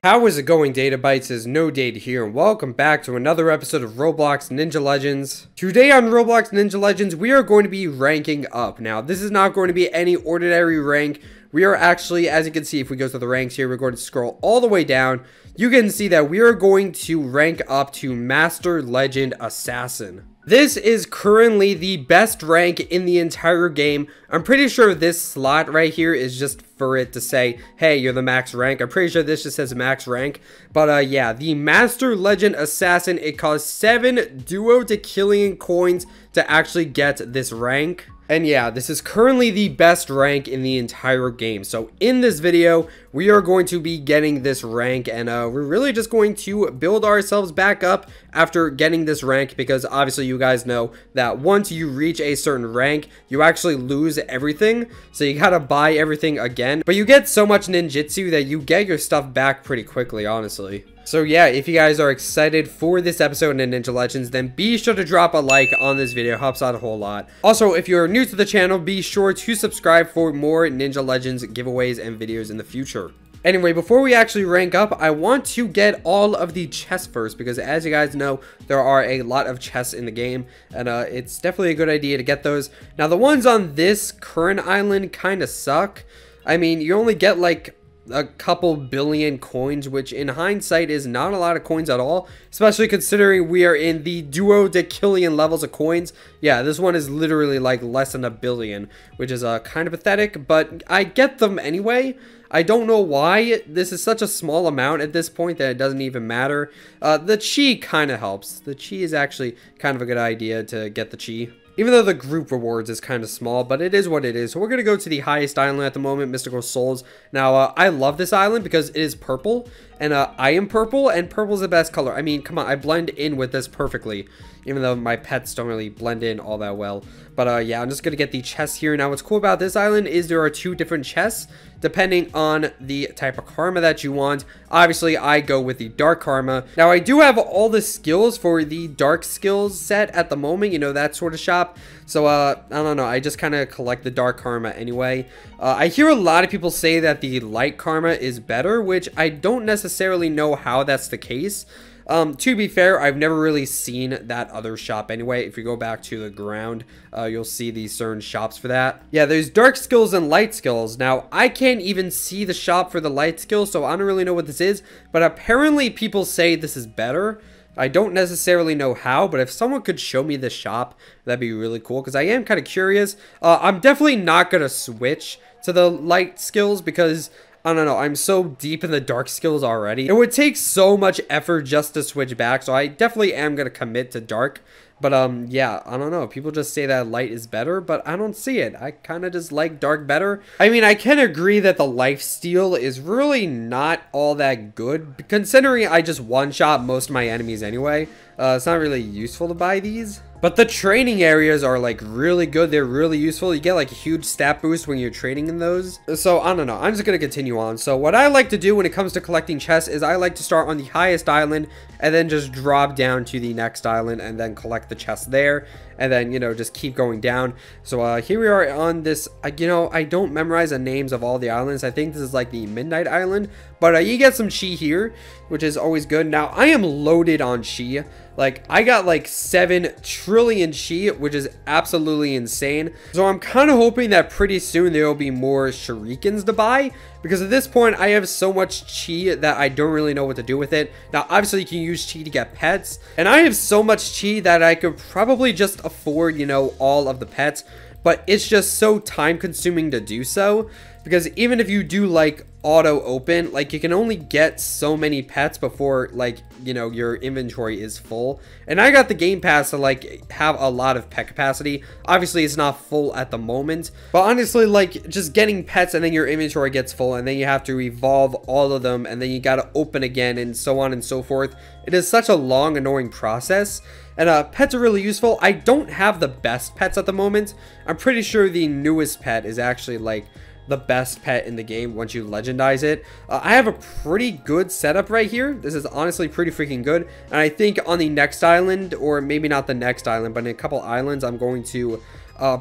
How is it going, Data Bytes? Is No Data here, and welcome back to another episode of Roblox Ninja Legends. Today on Roblox Ninja Legends, we are going to be ranking up. Now, this is not going to be any ordinary rank. We are actually, as you can see, if we go to the ranks here, we're going to scroll all the way down. You can see that we are going to rank up to Master Legend Assassin. This is currently the best rank in the entire game. I'm pretty sure this slot right here is just for it to say, hey, you're the max rank. I'm pretty sure this just says max rank. But yeah, the Master Legend Assassin, it costs 7 duo to killing coins to actually get this rank. And yeah, this is currently the best rank in the entire game. So in this video, we are going to be getting this rank, and we're really just going to build ourselves back up after getting this rank, because obviously you guys know that once you reach a certain rank, you actually lose everything. So you gotta buy everything again, but you get so much ninjutsu that you get your stuff back pretty quickly, honestly. So yeah, if you guys are excited for this episode in Ninja Legends, then be sure to drop a like on this video. It helps out a whole lot. Also, if you're new to the channel, be sure to subscribe for more Ninja Legends giveaways and videos in the future. Anyway, before we actually rank up, I want to get all of the chests first, because as you guys know, there are a lot of chests in the game, and it's definitely a good idea to get those. Now, the ones on this current island kind of suck. I mean, you only get like a couple billion coins, which in hindsight is not a lot of coins at all, especially considering we are in the duodecillion levels of coins. Yeah, this one is literally like less than a billion, which is kind of pathetic, but I get them anyway. I don't know why this is such a small amount at this point that it doesn't even matter. The chi kind of helps. The chi is actually kind of a good idea to get the chi. Even though the group rewards is kind of small, but it is what it is. So we're going to go to the highest island at the moment, Mystical Souls. Now, I love this island because it is purple, and I am purple, and purple is the best color. I mean, come on, I blend in with this perfectly, even though my pets don't really blend in all that well. But yeah, I'm just going to get the chests here. Now, what's cool about this island is there are 2 different chests, depending on the type of karma that you want. Obviously, I go with the dark karma. Now, I do have all the skills for the dark skills set at the moment, you know, that sort of shop. So, I don't know, I just kind of collect the dark karma anyway. I hear a lot of people say that the light karma is better, which I don't necessarily know how that's the case. To be fair, I've never really seen that other shop anyway. If you go back to the ground, you'll see these certain shops for that. Yeah, there's dark skills and light skills. Now, I can't even see the shop for the light skills, so I don't really know what this is, but apparently people say this is better. I don't necessarily know how, but if someone could show me the shop, that'd be really cool, because I am kind of curious. I'm definitely not going to switch to the light skills because I don't know, I'm so deep in the dark skills already. It would take so much effort just to switch back, so I definitely am going to commit to dark. But yeah, I don't know, people just say that light is better, but I don't see it. I kind of just like dark better. I mean, I can agree that the lifesteal is really not all that good, considering I just one-shot most of my enemies anyway. It's not really useful to buy these. But the training areas are like really good. They're really useful. You get like a huge stat boost when you're training in those. So I don't know. I'm just going to continue on. So what I like to do when it comes to collecting chests is I like to start on the highest island and then just drop down to the next island and then collect the chests there. And then, you know, just keep going down. So here we are on this, you know, I don't memorize the names of all the islands. I think this is like the Midnight Island. But you get some chi here, which is always good. Now, I am loaded on chi. Like, I got like 7 trillion chi, which is absolutely insane. So I'm kind of hoping that pretty soon there will be more shurikens to buy, because at this point I have so much chi that I don't really know what to do with it. Now, obviously you can use chi to get pets, and I have so much chi that I could probably just afford, you know, all of the pets, but it's just so time consuming to do so, because even if you do like auto open, like you can only get so many pets before, like, you know, your inventory is full. And I got the game pass to like have a lot of pet capacity. Obviously it's not full at the moment, but honestly, like, just getting pets and then your inventory gets full and then you have to evolve all of them and then you got to open again and so on and so forth. It is such a long, annoying process. And pets are really useful. I don't have the best pets at the moment. I'm pretty sure the newest pet is actually like the best pet in the game once you legendize it. I have a pretty good setup right here. This is honestly pretty freaking good. And I think on the next island, or maybe not the next island, but in a couple islands, I'm going to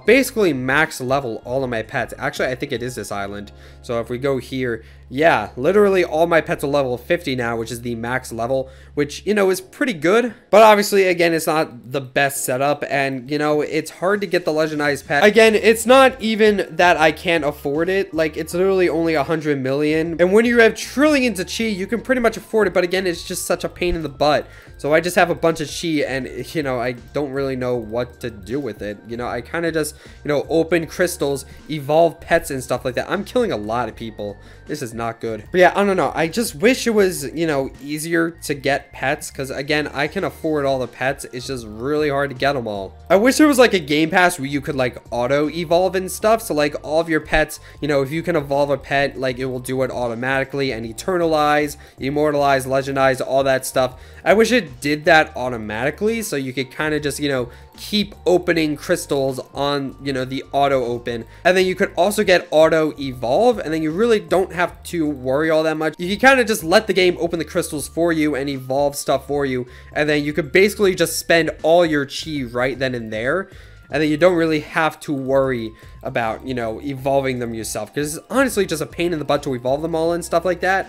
basically max level all of my pets. Actually, I think it is this island. So if we go here, yeah, literally all my pets are level 50 now, which is the max level, which, you know, is pretty good. But obviously, again, it's not the best setup, and, you know, it's hard to get the legendized pet. Again, it's not even that I can't afford it. Like, it's literally only 100 million. And when you have trillions of chi, you can pretty much afford it. But again, it's just such a pain in the butt. So I just have a bunch of chi, and, you know, I don't really know what to do with it. You know, I kind of just, you know, open crystals, evolve pets and stuff like that. I'm killing a lot of people. This is not good. But yeah, I don't know. I just wish it was, you know, easier to get pets, because again, I can afford all the pets. It's just really hard to get them all. I wish there was like a game pass where you could like auto evolve and stuff. So like all of your pets, you know, if you can evolve a pet, like it will do it automatically and eternalize, immortalize, legendize, all that stuff. I wish it did that automatically, so you could kind of just, you know, keep opening crystals on, you know, the auto open, and then you could also get auto evolve, and then you really don't have to worry all that much. You can kind of just let the game open the crystals for you and evolve stuff for you, and then you could basically just spend all your chi right then and there, and then you don't really have to worry about, you know, evolving them yourself, because it's honestly just a pain in the butt to evolve them all and stuff like that.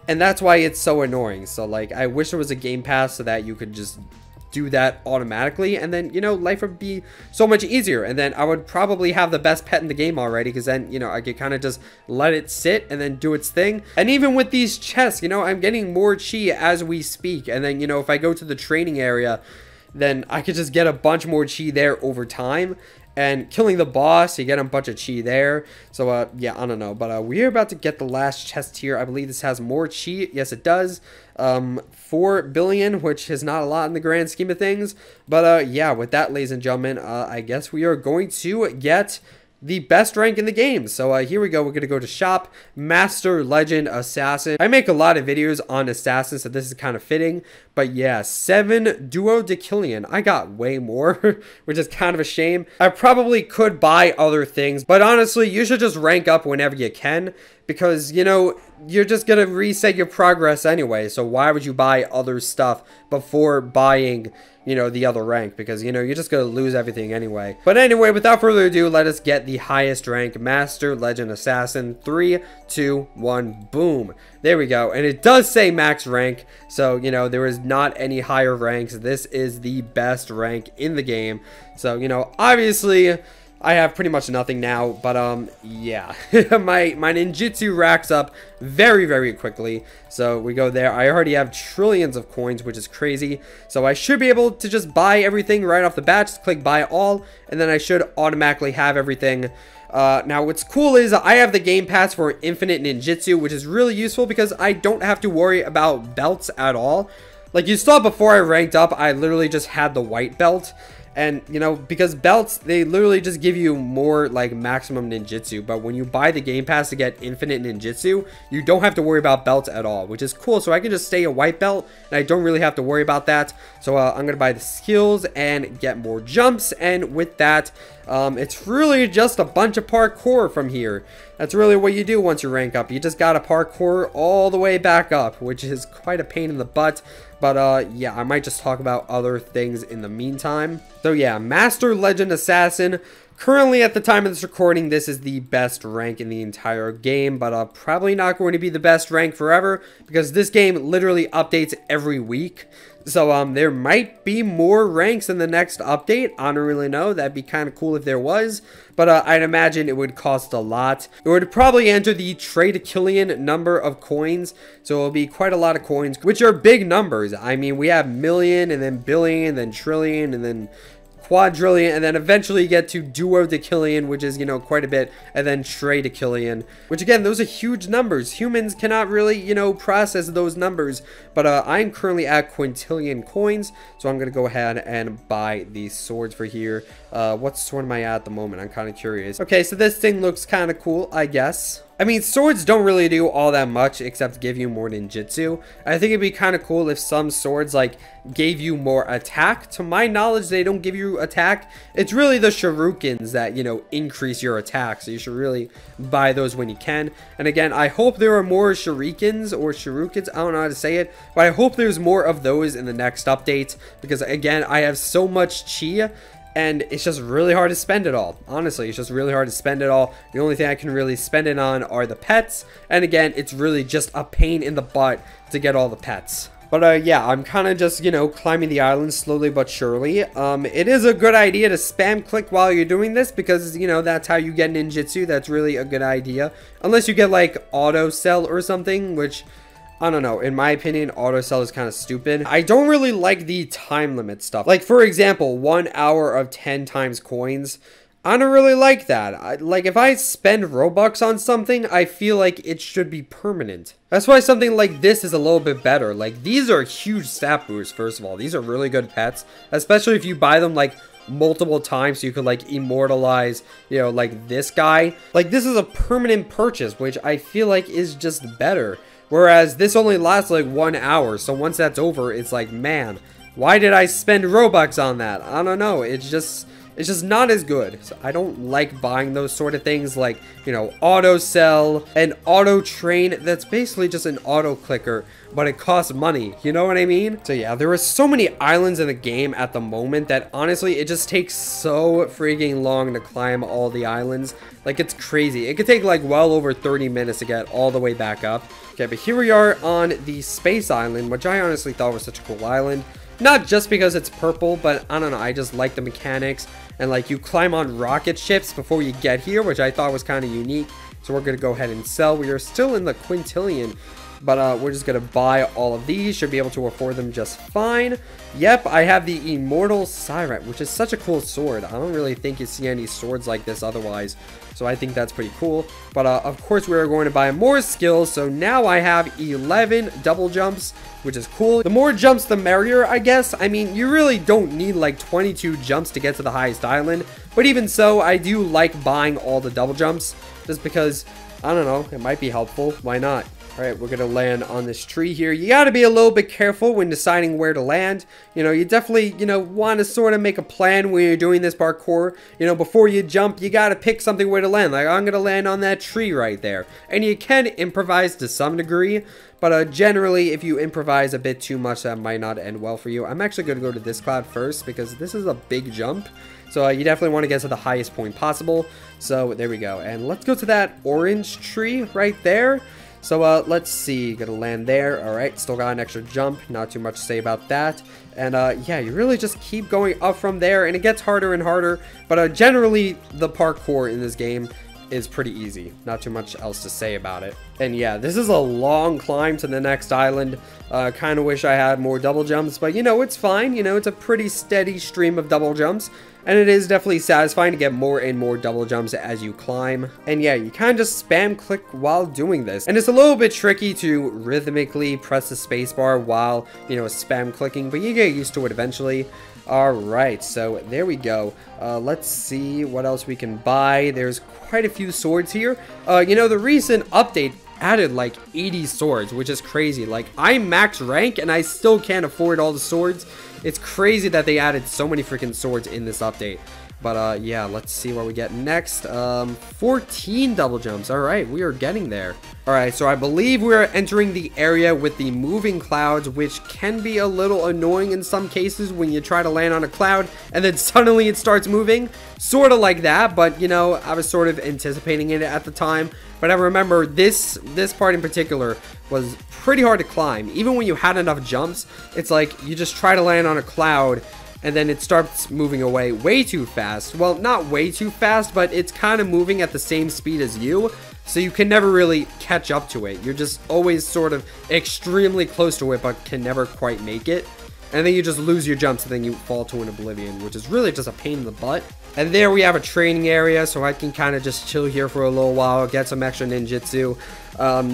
And that's why it's so annoying. So like, I wish there was a game pass so that you could just do that automatically, and then, you know, life would be so much easier, and then I would probably have the best pet in the game already, because then, you know, I could kind of just let it sit and then do its thing. And even with these chests, you know, I'm getting more chi as we speak, and then, you know, if I go to the training area, then I could just get a bunch more chi there over time. And killing the boss, you get a bunch of chi there. So, yeah, I don't know. But we're about to get the last chest here. I believe this has more chi. Yes, it does. 4 billion, which is not a lot in the grand scheme of things. But, yeah, with that, ladies and gentlemen, I guess we are going to get the best rank in the game. So here we go. We're going to go to shop, Master Legend Assassin. I make a lot of videos on assassins, so this is kind of fitting. But yeah, 7 Duo Decillion. I got way more, which is kind of a shame. I probably could buy other things, but honestly, you should just rank up whenever you can, because, you know, you're just going to reset your progress anyway. So why would you buy other stuff before buying, you know, the other rank? Because, you know, you're just going to lose everything anyway. But anyway, without further ado, let us get the highest rank, Master Legend Assassin. 3, 2, 1, boom. There we go. And it does say max rank. So, you know, there is not any higher ranks. This is the best rank in the game. So, you know, obviously I have pretty much nothing now, but yeah. my ninjutsu racks up very, very quickly. So we go there. I already have trillions of coins, which is crazy. So I should be able to just buy everything right off the bat. Just click buy all, and then I should automatically have everything. Now what's cool is I have the game pass for infinite ninjutsu, which is really useful because I don't have to worry about belts at all. Like you saw before I ranked up, I literally just had the white belt. And, you know, because belts, they literally just give you more, like, maximum ninjutsu. But when you buy the game pass to get infinite ninjutsu, you don't have to worry about belts at all, which is cool. So I can just stay a white belt, and I don't really have to worry about that. So I'm going to buy the skills and get more jumps. And with that, it's really just a bunch of parkour from here. That's really what you do once you rank up. You just got to parkour all the way back up, which is quite a pain in the butt. But, yeah, I might just talk about other things in the meantime. So, yeah, Master Legend Assassin. Currently, at the time of this recording, this is the best rank in the entire game. But, probably not going to be the best rank forever, because this game literally updates every week. So, there might be more ranks in the next update. I don't really know. That'd be kind of cool if there was. But I'd imagine it would cost a lot. It would probably enter the Tradekillion number of coins. So it'll be quite a lot of coins, which are big numbers. I mean, we have million, and then billion, and then trillion, and then quadrillion, and then eventually you get to duodecillion, which is, you know, quite a bit, and then tradekillion, which again, those are huge numbers. Humans cannot really, you know, process those numbers. But I'm currently at quintillion coins, so I'm gonna go ahead and buy these swords for here. What sword am I at the moment? I'm kind of curious. Okay, so this thing looks kind of cool, I guess. I mean, swords don't really do all that much except give you more ninjutsu. I think it'd be kind of cool if some swords, like, gave you more attack. To my knowledge, they don't give you attack. It's really the shurikens that, you know, increase your attack. So you should really buy those when you can. And again, I hope there are more shurikens or shurikens. I don't know how to say it. But I hope there's more of those in the next update. Because, again, I have so much chi. and it's just really hard to spend it all. Honestly, it's just really hard to spend it all. The only thing I can really spend it on are the pets, and again, it's really just a pain in the butt to get all the pets. But yeah, I'm kind of just, you know, climbing the island slowly but surely. It is a good idea to spam click while you're doing this because, you know, that's how you get ninjutsu. That's really a good idea. Unless you get, like, auto sell or something, which, I don't know. In my opinion, auto sell is kind of stupid. I don't really like the time limit stuff. Like, for example, 1 hour of 10 times coins. I don't really like that. Like, if I spend Robux on something, I feel like it should be permanent. That's why something like this is a little bit better. Like, these are huge stat boosts, first of all. These are really good pets, especially if you buy them, like, multiple times so you could, like, immortalize, you know, like, this guy. Like, this is a permanent purchase, which I feel like is just better. Whereas this only lasts, like, 1 hour, so once that's over, it's like, man, why did I spend Robux on that? I don't know. It's just not as good. So I don't like buying those sort of things like, you know, auto sell and auto train. That's basically just an auto clicker, but it costs money. You know what I mean? So yeah, there are so many islands in the game at the moment that honestly, it just takes so freaking long to climb all the islands. Like, it's crazy. It could take like well over 30 minutes to get all the way back up. Okay, but here we are on the space island, which I honestly thought was such a cool island. Not just because it's purple, but I don't know, I just like the mechanics. And like, you climb on rocket ships before you get here, which I thought was kind of unique. So we're going to go ahead and sell. We are still in the quintillion, but we're just going to buy all of these. Should be able to afford them just fine. Yep, I have the Immortal Siret, which is such a cool sword. I don't really think you see any swords like this otherwise. So I think that's pretty cool. But of course, we're going to buy more skills. So now I have 11 double jumps, which is cool. The more jumps, the merrier, I guess. I mean, you really don't need like 22 jumps to get to the highest island. But even so, I do like buying all the double jumps just because, I don't know, it might be helpful. Why not? All right, we're going to land on this tree here. You got to be a little bit careful when deciding where to land. You know, you definitely, you know, want to sort of make a plan when you're doing this parkour. You know, before you jump, you got to pick something where to land. Like, I'm going to land on that tree right there. And you can improvise to some degree. But generally, if you improvise a bit too much, that might not end well for you. I'm actually going to go to this cloud first because this is a big jump. So you definitely want to get to the highest point possible. So there we go. And let's go to that orange tree right there. So let's see, gonna land there. All right, still got an extra jump, not too much to say about that. And yeah, you really just keep going up from there, and it gets harder and harder. But generally, the parkour in this game is pretty easy. Not too much else to say about it. And yeah, this is a long climb to the next island. Kind of wish I had more double jumps, but you know, it's fine. You know, it's a pretty steady stream of double jumps. And it is definitely satisfying to get more and more double jumps as you climb. And yeah, you kind of just spam click while doing this. And it's a little bit tricky to rhythmically press the spacebar while, you know, spam clicking, but you get used to it eventually. Alright, so there we go. Let's see what else we can buy. There's quite a few swords here. You know, the recent update added like 80 swords, which is crazy. Like, I'm max rank and I still can't afford all the swords. It's crazy that they added so many freaking swords in this update. But yeah, let's see what we get next. 14 double jumps. All right, we are getting there. All right, so I believe we're entering the area with the moving clouds, which can be a little annoying in some cases when you try to land on a cloud and then suddenly it starts moving. Sort of like that, but you know, I was sort of anticipating it at the time. But I remember this part in particular was pretty hard to climb. Even when you had enough jumps, it's like you just try to land on a cloud and then it starts moving away way too fast. Well, not way too fast, but it's kind of moving at the same speed as you. So you can never really catch up to it. You're just always sort of extremely close to it, but can never quite make it. And then you just lose your jumps and then you fall to an oblivion, which is really just a pain in the butt. And there we have a training area, so I can kind of just chill here for a little while, get some extra ninjutsu.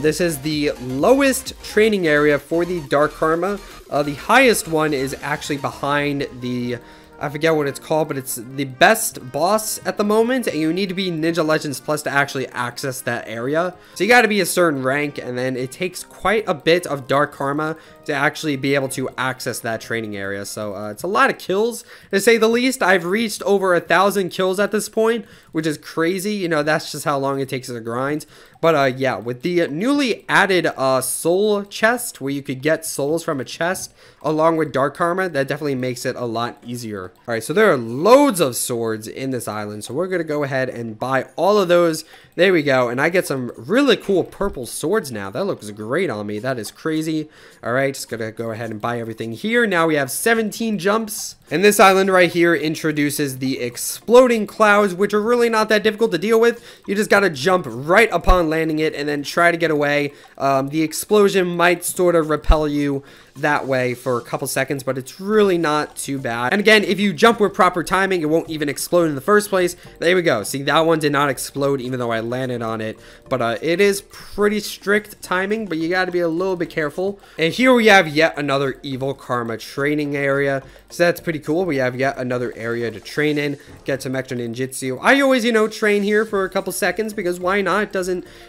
This is the lowest training area for the Dark Karma. The highest one is actually behind the, I forget what it's called, but it's the best boss at the moment, and you need to be Ninja Legends Plus to actually access that area. So you got to be a certain rank, and then it takes quite a bit of Dark Karma to actually be able to access that training area. So it's a lot of kills, to say the least. I've reached over 1,000 kills at this point, which is crazy. You know, that's just how long it takes to grind. But yeah, with the newly added soul chest, where you could get souls from a chest along with Dark Karma, that definitely makes it a lot easier. here. All right, so there are loads of swords in this island, so we're gonna go ahead and buy all of those. There we go, and I get some really cool purple swords now. That looks great on me. That is crazy. All right, just gonna go ahead and buy everything here. Now we have 17 jumps, and this island right here introduces the exploding clouds, which are really not that difficult to deal with. You just gotta jump right upon landing it and then try to get away. The explosion might sort of repel you that way for a couple seconds, but it's really not too bad. And again, if you jump with proper timing, it won't even explode in the first place. There we go. See, that one did not explode even though I landed on it, but it is pretty strict timing, but you got to be a little bit careful. And here we have yet another evil karma training area, so that's pretty cool. We have yet another area to train in, get some extra ninjutsu. I always, you know, train here for a couple seconds because why not? It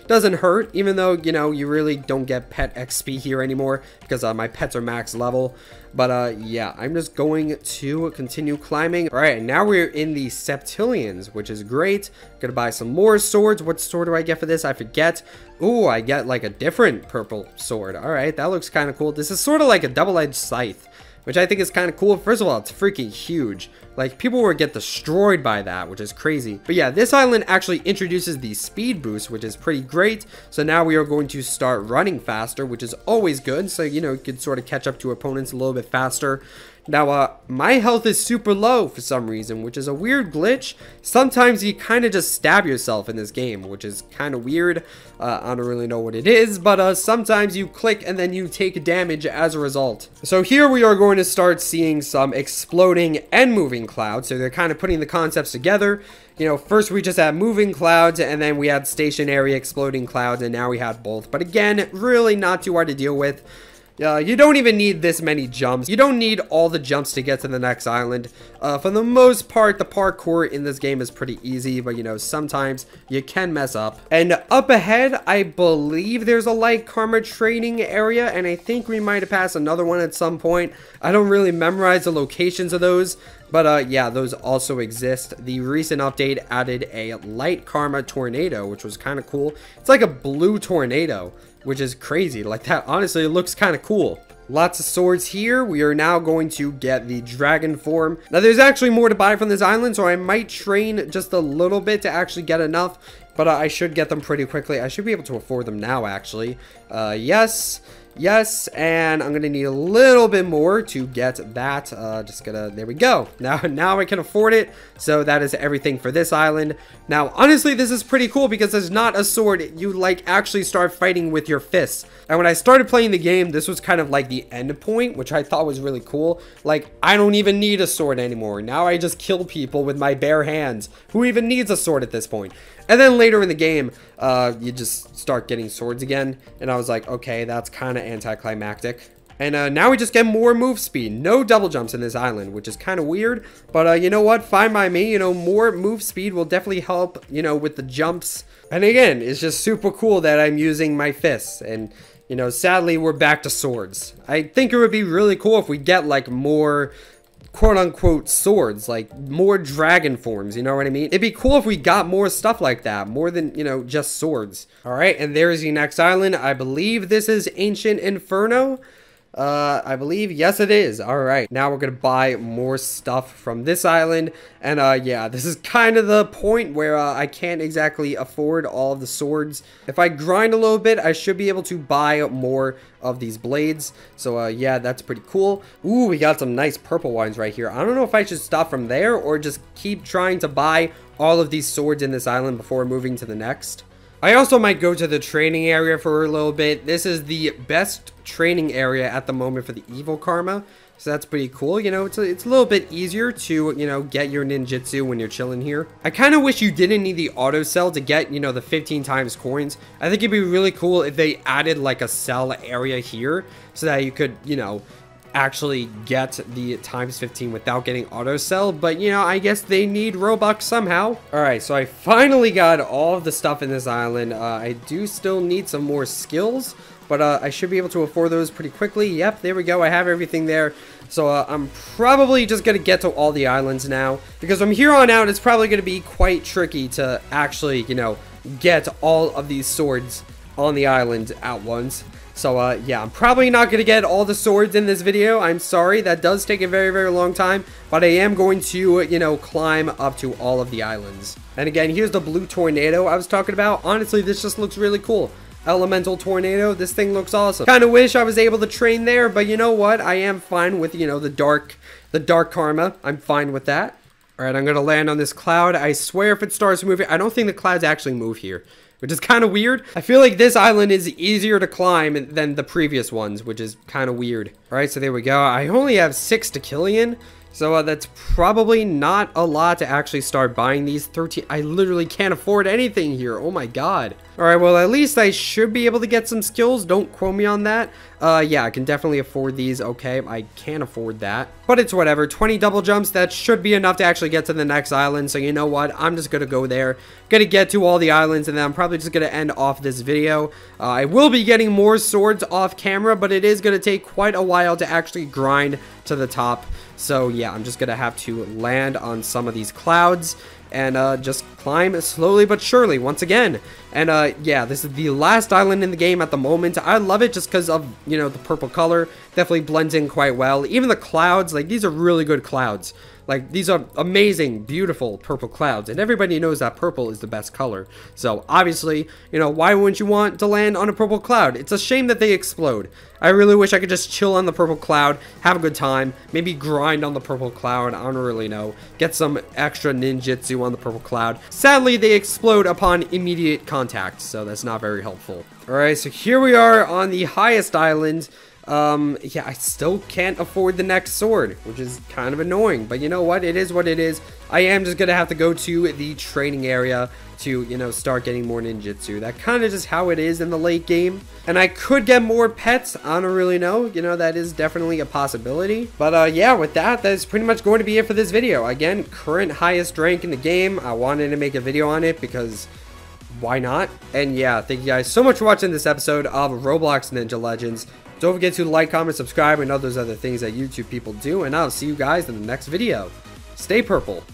doesn't hurt, even though, you know, you really don't get pet XP here anymore because my pets are max level. But yeah, I'm just going to continue climbing. All right, now we're in the Septillions, which is great. Gonna buy some more swords. What sword do I get for this? I forget. Ooh, I get like a different purple sword. All right, that looks kind of cool. This is sort of like a double-edged scythe, which I think is kind of cool. First of all, it's freaking huge. Like, people will get destroyed by that, which is crazy. But yeah, this island actually introduces the speed boost, which is pretty great. So now we are going to start running faster, which is always good. So, you know, you can sort of catch up to opponents a little bit faster. Now, my health is super low for some reason, which is a weird glitch. Sometimes you kind of just stab yourself in this game, which is kind of weird. I don't really know what it is, but sometimes you click and then you take damage as a result. So here we are going to start seeing some exploding and moving clouds. So they're kind of putting the concepts together. You know, first we just had moving clouds, and then we had stationary exploding clouds, and now we have both. But again, really not too hard to deal with. You don't even need this many jumps. You don't need all the jumps to get to the next island. For the most part, the parkour in this game is pretty easy, but you know, sometimes you can mess up. And up ahead, I believe there's a light karma training area, and I think we might have passed another one at some point. I don't really memorize the locations of those, but yeah, those also exist. The recent update added a light karma tornado, which was kind of cool. It's like a blue tornado, which is crazy. Like that, honestly, it looks kind of cool. Lots of swords here. We are now going to get the dragon form. Now, there's actually more to buy from this island, so I might train just a little bit to actually get enough, but I should get them pretty quickly. I should be able to afford them now, actually. Yes, and I'm gonna need a little bit more to get that. There we go. Now I can afford it. So that is everything for this island. Now, honestly, this is pretty cool because there's not a sword. You like actually start fighting with your fists. And when I started playing the game, this was kind of like the end point, which I thought was really cool. Like, I don't even need a sword anymore. Now I just kill people with my bare hands. Who even needs a sword at this point? And then later in the game, you just start getting swords again. And I was like, okay, that's kind of anticlimactic. And now we just get more move speed. No double jumps in this island, which is kind of weird. But you know what? Fine by me. You know, more move speed will definitely help, you know, with the jumps. And again, it's just super cool that I'm using my fists. And, you know, sadly, we're back to swords. I think it would be really cool if we get, like, more quote-unquote swords, like more dragon forms, you know what I mean? It'd be cool if we got more stuff like that, more than, you know, just swords. All right, and there's the next island. I believe this is Ancient Inferno. I believe, yes it is. All right, now we're gonna buy more stuff from this island, and yeah, this is kind of the point where I can't exactly afford all of the swords. If I grind a little bit, I should be able to buy more of these blades. So yeah, that's pretty cool. Ooh, we got some nice purple ones right here. I don't know if I should stop from there or just keep trying to buy all of these swords in this island before moving to the next. I also might go to the training area for a little bit. This is the best training area at the moment for the evil karma. So that's pretty cool. You know, it's a little bit easier to, you know, get your ninjutsu when you're chilling here. I kind of wish you didn't need the auto cell to get, you know, the 15 times coins. I think it'd be really cool if they added like a cell area here so that you could, you know, actually get the times 15 without getting auto sell, but you know, I guess they need Robux somehow. All right, so I finally got all of the stuff in this island. I do still need some more skills, but I should be able to afford those pretty quickly. Yep, there we go. I have everything there. So I'm probably just gonna get to all the islands now, because from here on out, it's probably gonna be quite tricky to actually, you know, get all of these swords on the island at once. So, yeah, I'm probably not going to get all the swords in this video. I'm sorry. That does take a very, very long time. But I am going to, you know, climb up to all of the islands. And again, here's the blue tornado I was talking about. Honestly, this just looks really cool. Elemental tornado. This thing looks awesome. Kind of wish I was able to train there. But you know what? I am fine with, you know, the dark karma. I'm fine with that. All right, I'm going to land on this cloud. I swear if it starts moving, I don't think the clouds actually move here, which is kind of weird. I feel like this island is easier to climb than the previous ones, which is kind of weird. All right, so there we go. I only have 6 Takillion, so that's probably not a lot to actually start buying these 13. I literally can't afford anything here. Oh my god. All right, well, at least I should be able to get some skills. Don't quote me on that. Yeah, I can definitely afford these. Okay, I can't afford that, but it's whatever. 20 double jumps, that should be enough to actually get to the next island. So you know what? I'm just going to go there, going to get to all the islands, and then I'm probably just going to end off this video. I will be getting more swords off camera, but it is going to take quite a while to actually grind to the top. So yeah, I'm just going to have to land on some of these clouds and just climb slowly but surely once again. And yeah, this is the last island in the game at the moment. I love it just because of, you know, the purple color. Definitely blends in quite well. Even the clouds, like, these are really good clouds. Like, these are amazing, beautiful purple clouds, and everybody knows that purple is the best color. So, obviously, you know, why wouldn't you want to land on a purple cloud? It's a shame that they explode. I really wish I could just chill on the purple cloud, have a good time, maybe grind on the purple cloud, I don't really know. Get some extra ninjutsu on the purple cloud. Sadly, they explode upon immediate contact, so that's not very helpful. Alright, so here we are on the highest island. Yeah, I still can't afford the next sword, which is kind of annoying, but you know what? It is what it is. I am just gonna have to go to the training area to, you know, start getting more ninjutsu. That kind of just how it is in the late game. And I could get more pets. I don't really know. You know, that is definitely a possibility. But yeah, with that, that's pretty much going to be it for this video. Again, current highest rank in the game. I wanted to make a video on it because why not? And yeah, thank you guys so much for watching this episode of Roblox Ninja Legends. Don't forget to like, comment, subscribe, and all those other things that YouTube people do. And I'll see you guys in the next video. Stay purple.